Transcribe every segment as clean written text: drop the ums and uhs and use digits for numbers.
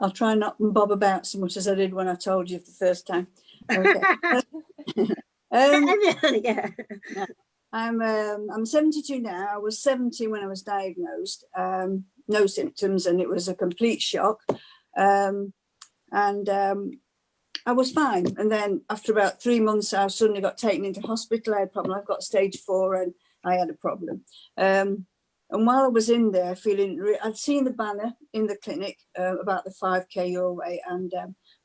I'll try not to bob about so much as I did when I told you the first time. Okay. Yeah. I'm 72 now. I was 70 when I was diagnosed. No symptoms, and it was a complete shock. I was fine. And then after about 3 months, I suddenly got taken into hospital. I had a problem. I've got stage 4 and I had a problem. And while I was in there I'd seen the banner in the clinic about the 5K Your Way. And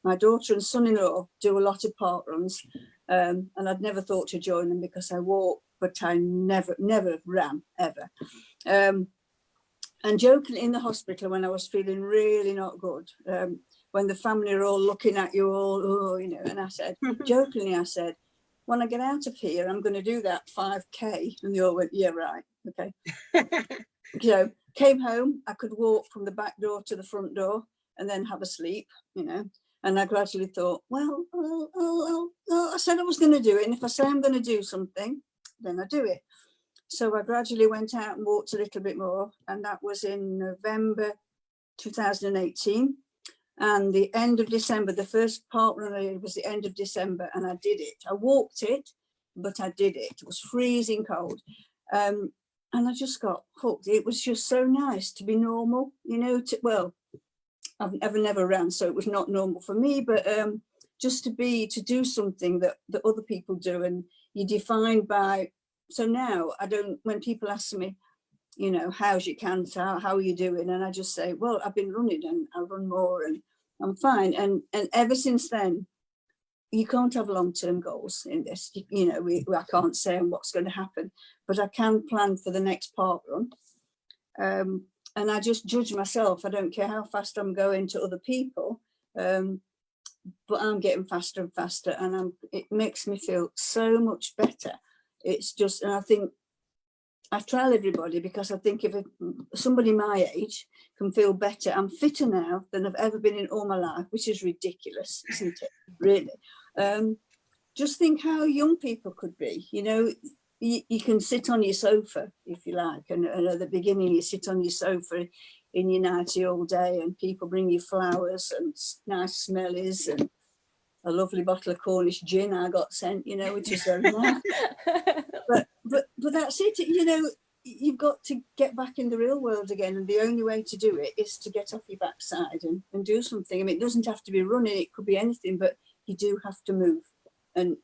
my daughter and son-in-law do a lot of park runs. And I'd never thought to join them because I walk, but I never ran, ever. And jokingly in the hospital when I was feeling really not good, when the family are all looking at you all, oh, you know, and I said, jokingly, I said, when I get out of here, I'm going to do that 5K. And they all went, yeah, right, okay. So came home, I could walk from the back door to the front door and then have a sleep, you know. And I gradually thought, well, I said I was going to do it. And if I say I'm going to do something, then I do it. So I gradually went out and walked a little bit more. And that was in November 2018. And the end of December, the first park run I did was the end of December. And I did it. I walked it, but I did it. It was freezing cold. And I just got hooked. It was just so nice to be normal, you know, I've never ran, so it was not normal for me, but just to do something that other people do, and you're defined by. So now I don't, when people ask me, you know, how's your cancer, how are you doing? And I just say, well, I've been running and I run more and I'm fine. And ever since then, you can't have long-term goals in this. You know, I can't say what's going to happen, but I can plan for the next park run. And I just judge myself. I don't care how fast I'm going to other people, but I'm getting faster and faster, and it makes me feel so much better. It's just, and I think I tell everybody, because I think if somebody my age can feel better, I'm fitter now than I've ever been in all my life, which is ridiculous, isn't it? Really. Just think how young people could be, you know. You can sit on your sofa if you like, and at the beginning you sit on your sofa in your nightie all day and people bring you flowers and nice smellies and a lovely bottle of Cornish gin I got sent, you know, which is very nice. but that's it, you know. You've got to get back in the real world again, and the only way to do it is to get off your backside and do something. I mean, it doesn't have to be running, it could be anything, but you do have to move. And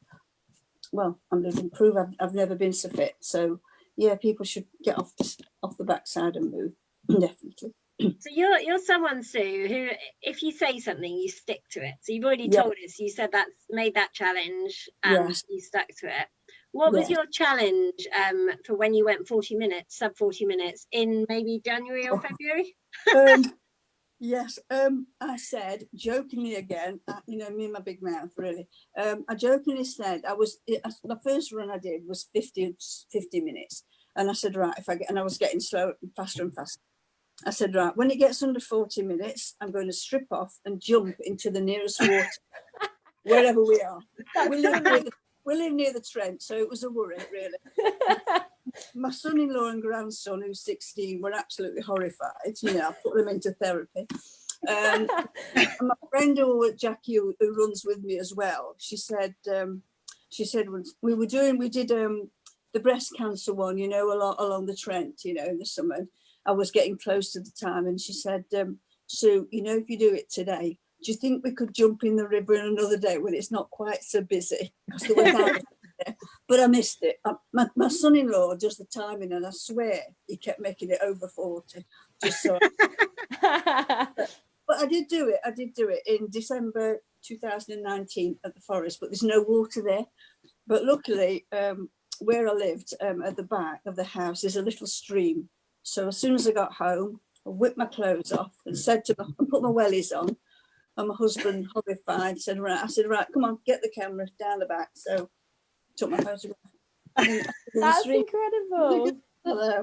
well, I'm living proof I've never been so fit. So yeah, people should get off the backside and move. Definitely. So you're someone, Sue, who if you say something, you stick to it. So you've already told us, you said that's made that challenge and you stuck to it. What was your challenge for when you went 40 minutes, sub 40 minutes in maybe January or February? Yes, I said jokingly again, you know, me and my big mouth, really. I jokingly said the first run I did was 50 minutes, and I said, right, and I was getting slower, faster and faster. I said, right, when it gets under 40 minutes, I'm going to strip off and jump into the nearest water, wherever we are. We live near the Trent, so it was a worry, really. My son-in-law and grandson, who's 16, were absolutely horrified. You know, I put them into therapy. And my friend, Jackie, who runs with me as well, she said we did the breast cancer one, you know, along the Trent, you know, in the summer. I was getting close to the time, and she said, Sue, you know, if you do it today, do you think we could jump in the river another day when it's not quite so busy? Because the weather. But I missed it. My son-in-law does the timing, and I swear he kept making it over 40. Just so. But I did do it in December 2019 at the forest, but there's no water there. But luckily, where I lived at the back of the house is a little stream. So as soon as I got home, I whipped my clothes off and put my wellies on. And my husband, horrified, said, right, come on, get the camera down the back. So took my photograph. That's incredible. Hello.